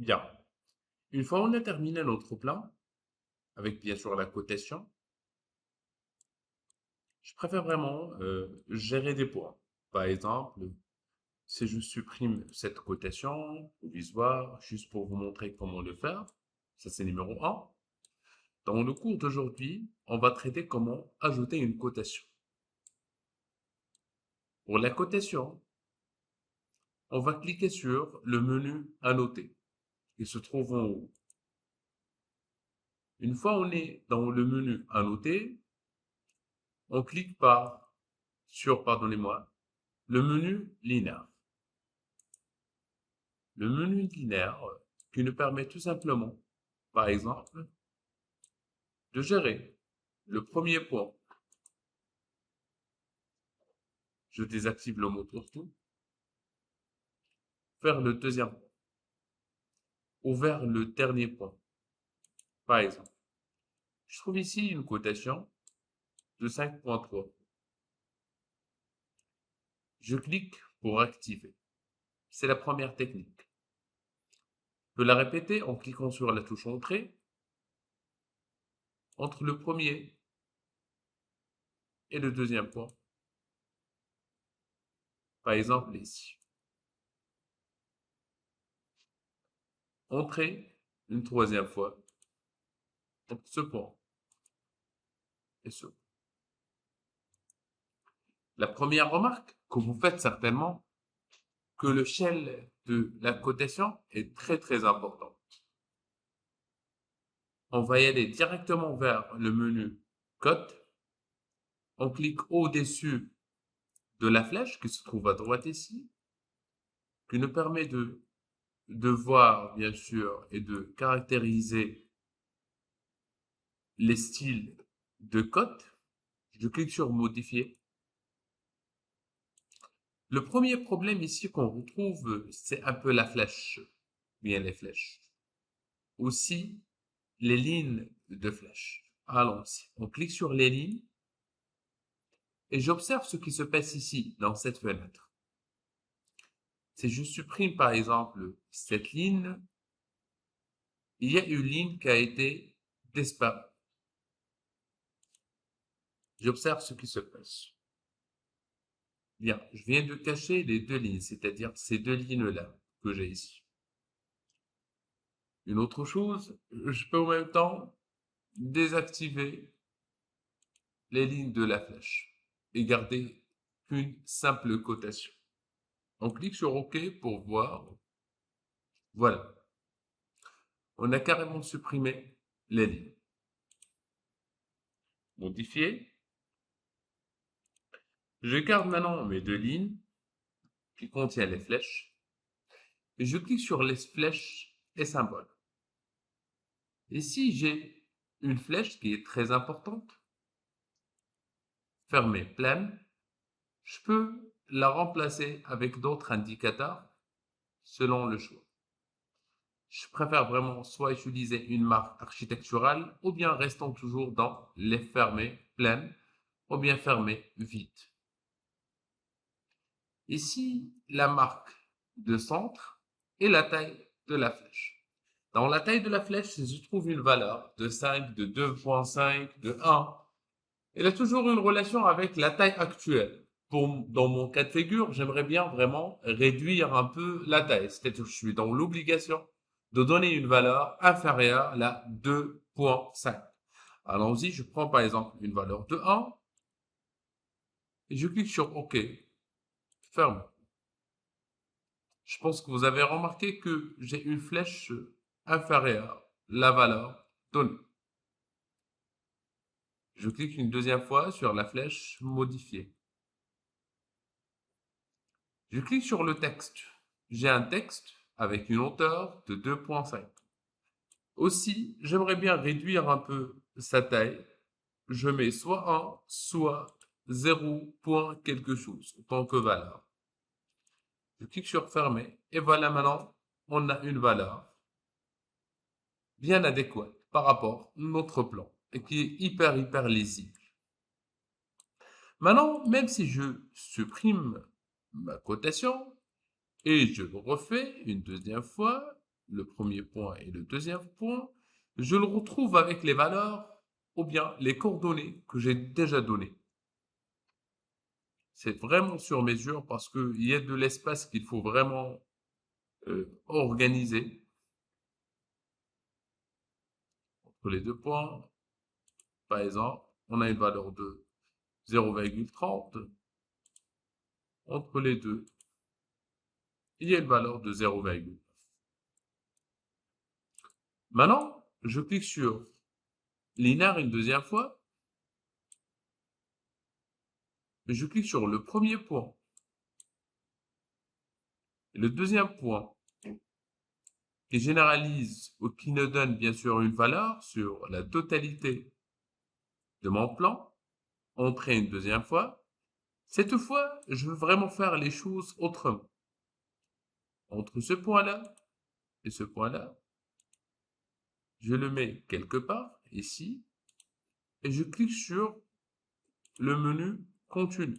Bien. Une fois on a terminé notre plan, avec bien sûr la cotation, je préfère vraiment gérer des points. Par exemple, si je supprime cette cotation, provisoire, juste pour vous montrer comment le faire, ça c'est numéro un. Dans le cours d'aujourd'hui, on va traiter comment ajouter une cotation. Pour la cotation, on va cliquer sur le menu Annoter, qui se trouve en haut. Une fois on est dans le menu Annoter, on clique sur, pardonnez-moi, le menu linéaire. Le menu linéaire qui nous permet tout simplement, par exemple, de gérer le premier point. Je désactive le mot tourne-tout. Faire le deuxième point. Ou vers le dernier point. Par exemple, je trouve ici une cotation de 5.3. Je clique pour activer. C'est la première technique. Je peux la répéter en cliquant sur la touche Entrée entre le premier et le deuxième point. Par exemple ici. Entrée une troisième fois entre ce point et ce point. La première remarque que vous faites certainement, que le shell de la cotation est très très important. On va y aller directement vers le menu Cote. On clique au-dessus de la flèche qui se trouve à droite ici, qui nous permet de voir bien sûr et de caractériser les styles de cote. Je clique sur Modifier. Le premier problème ici qu'on retrouve, c'est un peu la flèche, bien les flèches. Aussi, les lignes de flèche. Allons-y. On clique sur les lignes et j'observe ce qui se passe ici, dans cette fenêtre. Si je supprime par exemple cette ligne, il y a une ligne qui a été disparue. J'observe ce qui se passe. Bien, je viens de cacher les deux lignes, c'est-à-dire ces deux lignes-là que j'ai ici. Une autre chose, je peux en même temps désactiver les lignes de la flèche et garder qu'une simple cotation. On clique sur OK pour voir. Voilà. On a carrément supprimé les lignes. Modifier. Je garde maintenant mes deux lignes qui contiennent les flèches et je clique sur les flèches et symboles. Ici, j'ai une flèche qui est très importante. Fermée pleine. Je peux la remplacer avec d'autres indicateurs selon le choix. Je préfère vraiment soit utiliser une marque architecturale ou bien restons toujours dans les fermées pleines ou bien fermées vides. Ici, la marque de centre et la taille de la flèche. Dans la taille de la flèche, je trouve une valeur de 5, de 2.5, de 1. Elle a toujours une relation avec la taille actuelle. Dans mon cas de figure, j'aimerais bien vraiment réduire un peu la taille. C'est-à-dire que je suis dans l'obligation de donner une valeur inférieure à la 2.5. Allons-y, je prends par exemple une valeur de 1 et je clique sur OK. Ferme. Je pense que vous avez remarqué que j'ai une flèche inférieure à la valeur donnée. Je clique une deuxième fois sur la flèche modifier. Je clique sur le texte. J'ai un texte avec une hauteur de 2.5. Aussi, j'aimerais bien réduire un peu sa taille. Je mets soit 1, soit 0. quelque chose en tant que valeur. Je clique sur fermer et voilà maintenant, on a une valeur bien adéquate par rapport à notre plan et qui est hyper lisible. Maintenant, même si je supprime ma cotation et je le refais une deuxième fois, le premier point et le deuxième point, je le retrouve avec les valeurs ou bien les coordonnées que j'ai déjà données. C'est vraiment sur mesure parce qu'il y a de l'espace qu'il faut vraiment organiser entre les deux points. Par exemple, on a une valeur de 0,30. Entre les deux, il y a une valeur de 0,9. Maintenant, je clique sur linéaire une deuxième fois. Je clique sur le premier point. Le deuxième point qui généralise ou qui nous donne bien sûr une valeur sur la totalité de mon plan. Entrer une deuxième fois. Cette fois, je veux vraiment faire les choses autrement. Entre ce point-là et ce point-là, je le mets quelque part, ici, et je clique sur le menu continu,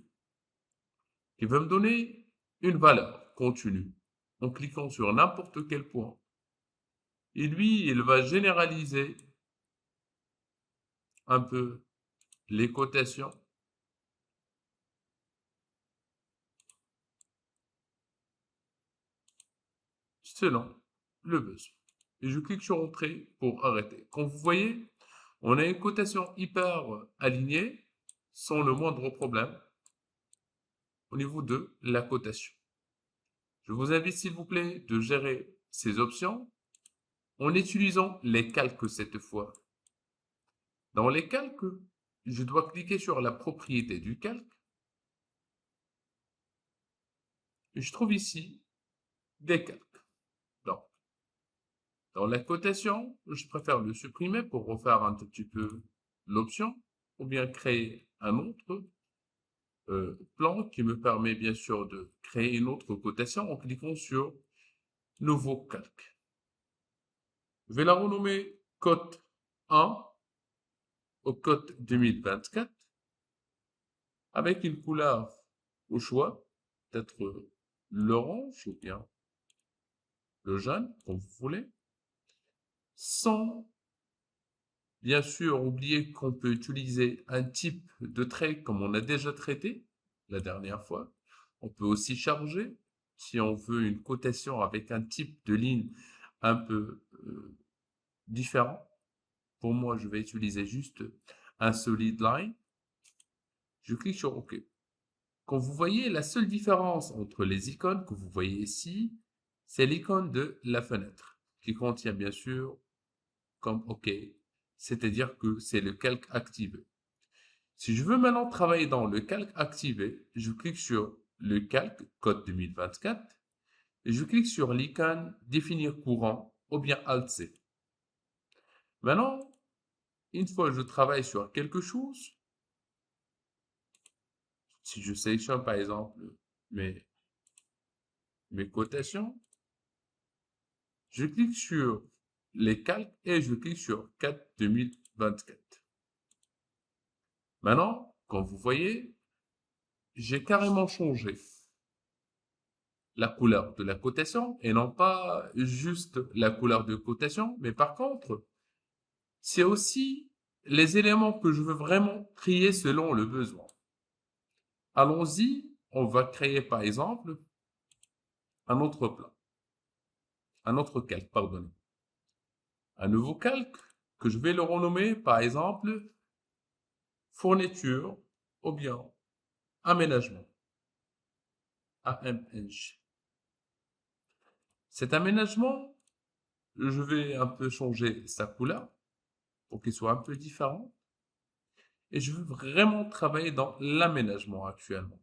qui va me donner une valeur continue, en cliquant sur n'importe quel point. Et lui, il va généraliser un peu les cotations selon le besoin. Et je clique sur Entrée pour arrêter. Comme vous voyez, on a une cotation hyper alignée, sans le moindre problème, au niveau de la cotation. Je vous invite, s'il vous plaît, de gérer ces options en utilisant les calques cette fois. Dans les calques, je dois cliquer sur la propriété du calque. Et je trouve ici des calques. Donc, dans la cotation, je préfère le supprimer pour refaire un tout petit peu l'option, ou bien créer un autre plan qui me permet bien sûr de créer une autre cotation en cliquant sur Nouveau calque. Je vais la renommer cote 1 au cote 2024 avec une couleur au choix, peut-être l'orange ou bien le jaune, comme vous voulez, sans bien sûr oublier qu'on peut utiliser un type de trait comme on a déjà traité la dernière fois. On peut aussi charger si on veut une cotation avec un type de ligne un peu différent. Pour moi, je vais utiliser juste un solid line. Je clique sur OK. Quand vous voyez, la seule différence entre les icônes que vous voyez ici, c'est l'icône de la fenêtre, qui contient bien sûr comme OK, c'est-à-dire que c'est le calque activé. Si je veux maintenant travailler dans le calque activé, je clique sur le calque code 2024 et je clique sur l'icône définir courant ou bien Alt-C. Maintenant, une fois que je travaille sur quelque chose, si je sélectionne par exemple mes, mes cotations, je clique sur les calques et je clique sur 4 2024. Maintenant, comme vous voyez, j'ai carrément changé la couleur de la cotation et non pas juste la couleur de cotation, mais par contre, c'est aussi les éléments que je veux vraiment trier selon le besoin. Allons-y, on va créer par exemple un autre plan, un autre calque, pardon. Un nouveau calque que je vais le renommer par exemple fourniture ou bien aménagement, AMNG. Cet aménagement, je vais un peu changer sa couleur pour qu'il soit un peu différent. Et je veux vraiment travailler dans l'aménagement actuellement.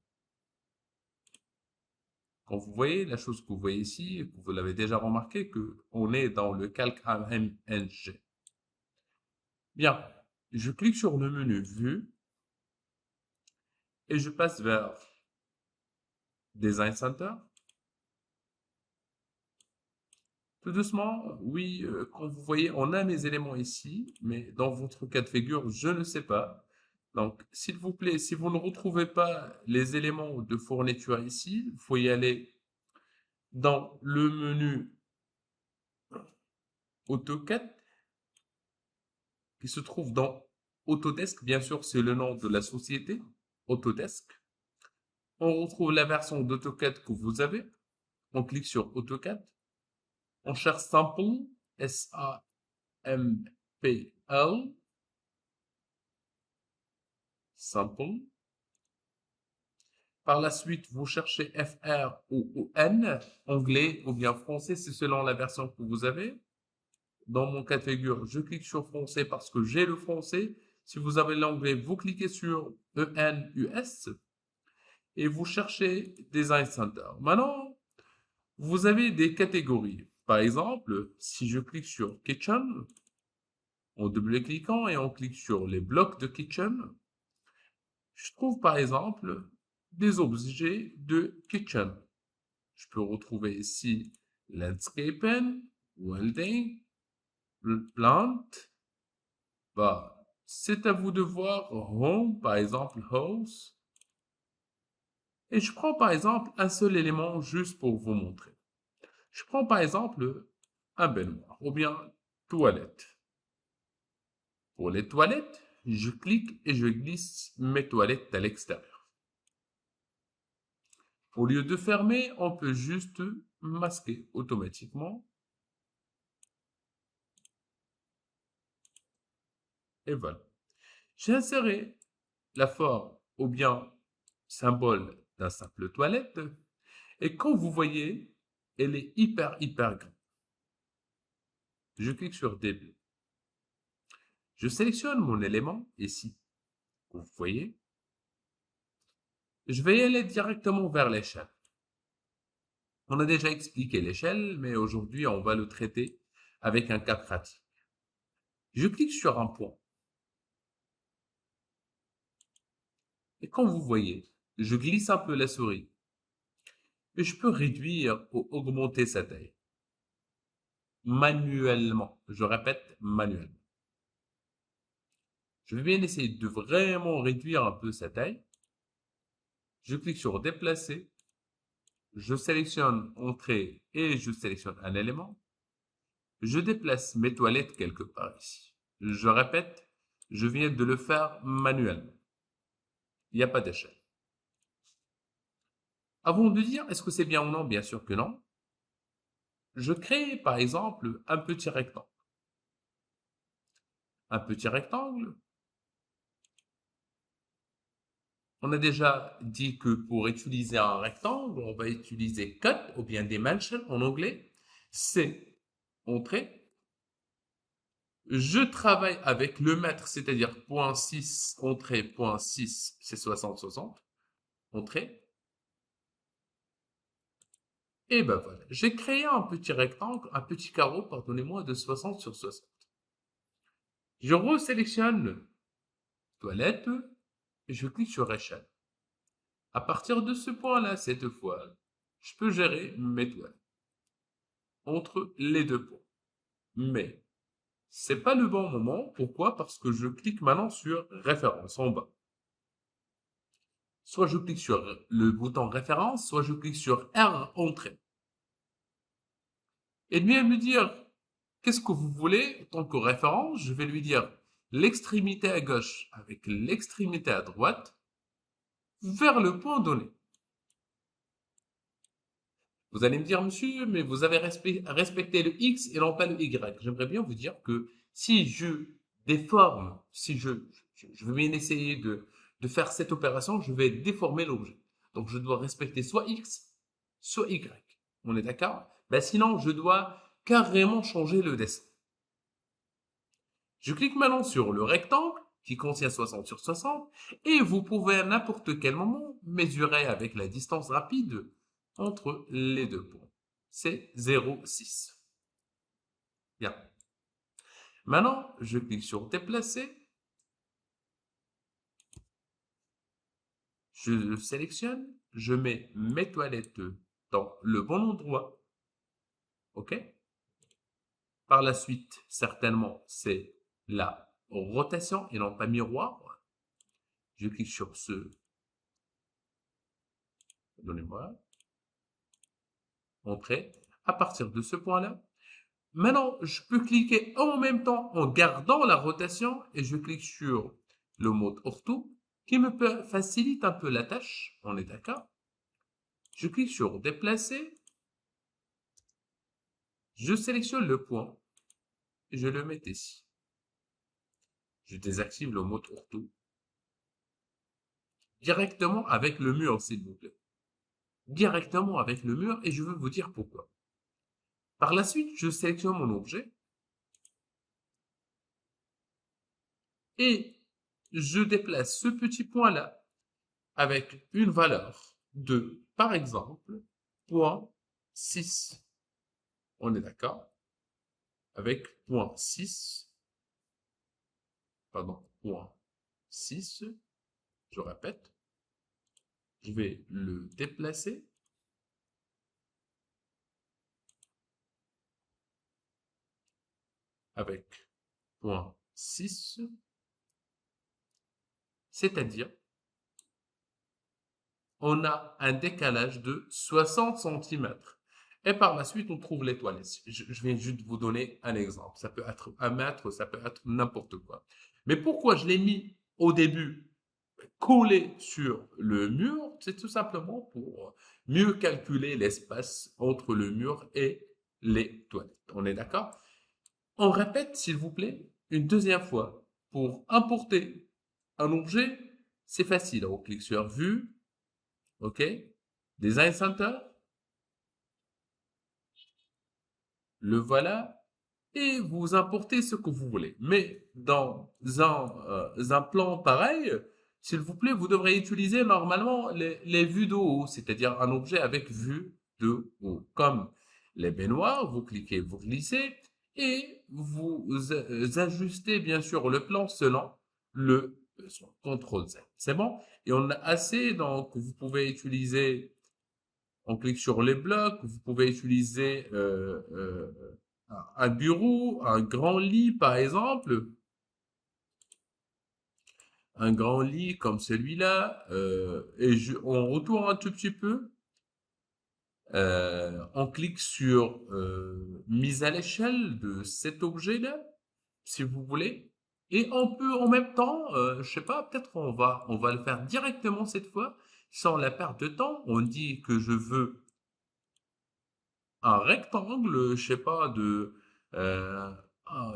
Quand vous voyez la chose que vous voyez ici, vous l'avez déjà remarqué, qu'on est dans le calque AMNG. Bien, je clique sur le menu Vue et je passe vers Design Center. Tout doucement, oui, quand vous voyez, on a mes éléments ici, mais dans votre cas de figure, je ne sais pas. Donc, s'il vous plaît, si vous ne retrouvez pas les éléments de fourniture ici, il faut y aller dans le menu AutoCAD qui se trouve dans Autodesk. Bien sûr, c'est le nom de la société, Autodesk. On retrouve la version d'AutoCAD que vous avez. On clique sur AutoCAD. On cherche Sample, S-A-M-P-L, Sample. Par la suite, vous cherchez FR ou N, anglais ou bien français, c'est selon la version que vous avez. Dans mon cas de figure, je clique sur français parce que j'ai le français. Si vous avez l'anglais, vous cliquez sur EN, US et vous cherchez Design Center. Maintenant, vous avez des catégories. Par exemple, si je clique sur Kitchen, en double-cliquant et on clique sur les blocs de Kitchen, je trouve par exemple des objets de Kitchen. Je peux retrouver ici Landscaping, Welding, Plant. Bah, c'est à vous de voir Home, par exemple House. Et je prends par exemple un seul élément juste pour vous montrer. Je prends par exemple un baignoire ou bien toilette. Pour les toilettes, je clique et je glisse mes toilettes à l'extérieur. Au lieu de fermer, on peut juste masquer automatiquement. Et voilà. J'ai inséré la forme ou bien symbole d'un simple toilette. Et comme vous voyez, elle est hyper grande. Je clique sur début. Je sélectionne mon élément ici. Vous voyez. Je vais y aller directement vers l'échelle. On a déjà expliqué l'échelle, mais aujourd'hui, on va le traiter avec un cas pratique. Je clique sur un point. Et comme vous voyez, je glisse un peu la souris. Et je peux réduire ou augmenter sa taille. Manuellement. Je répète, manuellement. Je vais bien essayer de vraiment réduire un peu sa taille. Je clique sur déplacer. Je sélectionne entrée et je sélectionne un élément. Je déplace mes toilettes quelque part ici. Je répète, je viens de le faire manuellement. Il n'y a pas d'échelle. Avant de dire est-ce que c'est bien ou non, bien sûr que non. Je crée par exemple un petit rectangle. Un petit rectangle. On a déjà dit que pour utiliser un rectangle, on va utiliser cut ou bien dimension en anglais. C'est entrée. Je travaille avec le mètre, c'est-à-dire 0.6, entrée, 0.6, c'est 60-60, entrée. Et ben voilà, j'ai créé un petit rectangle, un petit carreau, pardonnez-moi, de 60 sur 60. Je resélectionne toilette, et je clique sur échelle. À partir de ce point-là, cette fois, je peux gérer mes toilettes entre les deux points. Mais c'est pas le bon moment. Pourquoi? Parce que je clique maintenant sur référence en bas. Soit je clique sur le bouton référence, soit je clique sur R entrée. Et il vient me dire qu'est-ce que vous voulez en tant que référence. Je vais lui dire l'extrémité à gauche avec l'extrémité à droite vers le point donné. Vous allez me dire, monsieur, mais vous avez respecté le X et non pas le Y. J'aimerais bien vous dire que si je déforme, si je veux bien essayer de faire cette opération, je vais déformer l'objet. Donc, je dois respecter soit X, soit Y. On est d'accord? Ben, sinon, je dois carrément changer le dessin. Je clique maintenant sur le rectangle qui contient 60 sur 60 et vous pouvez à n'importe quel moment mesurer avec la distance rapide entre les deux points. C'est 0,6. Bien. Maintenant, je clique sur déplacer. Je sélectionne. Je mets mes toilettes dans le bon endroit. OK? Par la suite, certainement, c'est la rotation et non pas miroir. Je clique sur ce. Donnez-moi. Entrée. À partir de ce point-là, Maintenant, je peux cliquer en même temps en gardant la rotation et je clique sur le mode ortho qui facilite un peu la tâche. On est d'accord? Je clique sur déplacer. Je sélectionne le point et je le mets ici. Je désactive le mode ortho directement avec le mur, s'il vous plaît. Directement avec le mur et je veux vous dire pourquoi. Par la suite, je sélectionne mon objet et je déplace ce petit point-là avec une valeur de, par exemple, 0.6. On est d'accord? Avec 0.6, pardon, 0.6, je répète, je vais le déplacer avec 0.6, c'est-à-dire on a un décalage de 60 cm. Et par la suite, on trouve l'étoile. Je viens juste vous donner un exemple. Ça peut être 1 mètre, ça peut être n'importe quoi. Mais pourquoi je l'ai mis au début collé sur le mur? C'est tout simplement pour mieux calculer l'espace entre le mur et les toilettes. On est d'accord? On répète, s'il vous plaît, une deuxième fois. Pour importer un objet, c'est facile. On clique sur Vue, OK? Design Center, le voilà, et vous importez ce que vous voulez. Mais dans un plan pareil, s'il vous plaît, vous devrez utiliser normalement les vues de haut, c'est-à-dire un objet avec vue de haut. Comme les baignoires, vous cliquez, vous glissez, et vous ajustez bien sûr le plan selon le CTRL Z. C'est bon? Et on a assez, donc vous pouvez utiliser, on clique sur les blocs, vous pouvez utiliser un bureau, un grand lit par exemple, un grand lit comme celui-là, et on retourne un tout petit peu, on clique sur mise à l'échelle de cet objet-là, si vous voulez, et on peut en même temps, je sais pas, peut-être on va le faire directement cette fois, sans la perte de temps. On dit que je veux un rectangle, je sais pas, euh,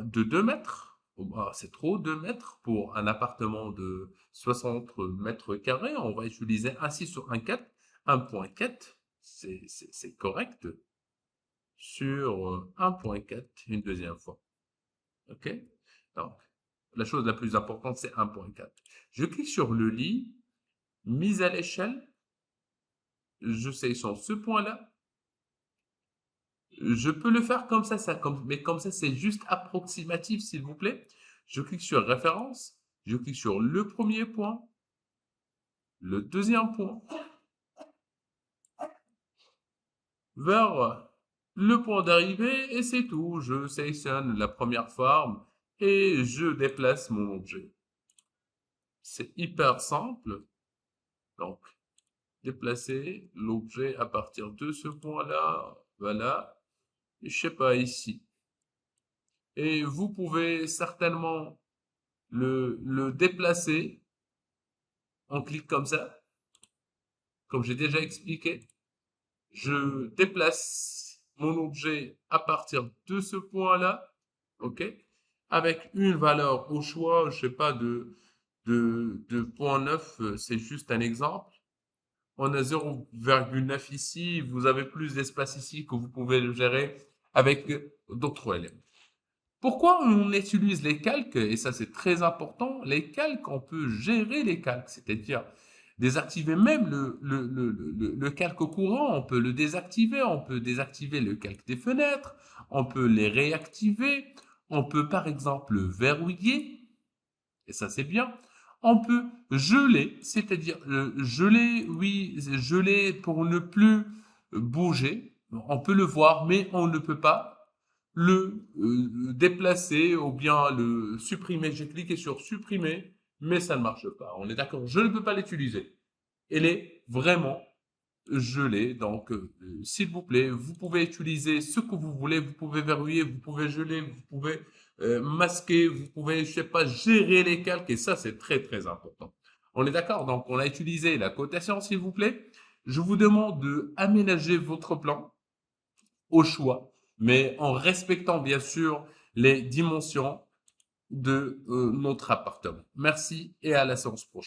de 2 mètres. Oh, bah, c'est trop, 2 mètres pour un appartement de 60 mètres carrés. On va utiliser un 6 sur un 4, 1.4, c'est correct, sur 1.4 une deuxième fois. OK? Donc, la chose la plus importante, c'est 1.4. Je clique sur le lit, mise à l'échelle, je sélectionne ce point-là. Je peux le faire comme ça, mais comme ça, c'est juste approximatif, s'il vous plaît. Je clique sur référence, je clique sur le premier point, le deuxième point, vers le point d'arrivée, et c'est tout. Je sélectionne la première forme et je déplace mon objet. C'est hyper simple. Donc, déplacer l'objet à partir de ce point-là, voilà, et je sais pas, ici. Et vous pouvez certainement le déplacer. On clique comme ça, comme j'ai déjà expliqué. Je déplace mon objet à partir de ce point-là, ok, avec une valeur au choix, je sais pas, de 0.9, c'est juste un exemple. On a 0,9 ici, vous avez plus d'espace ici que vous pouvez le gérer avec d'autres éléments. Pourquoi on utilise les calques? Et ça, c'est très important. Les calques, on peut gérer les calques, c'est-à-dire désactiver même le calque courant. On peut le désactiver. On peut désactiver le calque des fenêtres. On peut les réactiver. On peut, par exemple, verrouiller. Et ça, c'est bien. On peut geler, c'est-à-dire geler, oui, geler pour ne plus bouger. On peut le voir, mais on ne peut pas le déplacer ou bien le supprimer. J'ai cliqué sur supprimer, mais ça ne marche pas. On est d'accord, je ne peux pas l'utiliser. Elle est vraiment geler. Donc, s'il vous plaît, vous pouvez utiliser ce que vous voulez. Vous pouvez verrouiller, vous pouvez geler, vous pouvez masquer, vous pouvez, je sais pas, gérer les calques. Et ça, c'est très, très important. On est d'accord? Donc, on a utilisé la cotation, s'il vous plaît. Je vous demande de aménager votre plan au choix, mais en respectant bien sûr les dimensions de notre appartement. Merci et à la séance prochaine.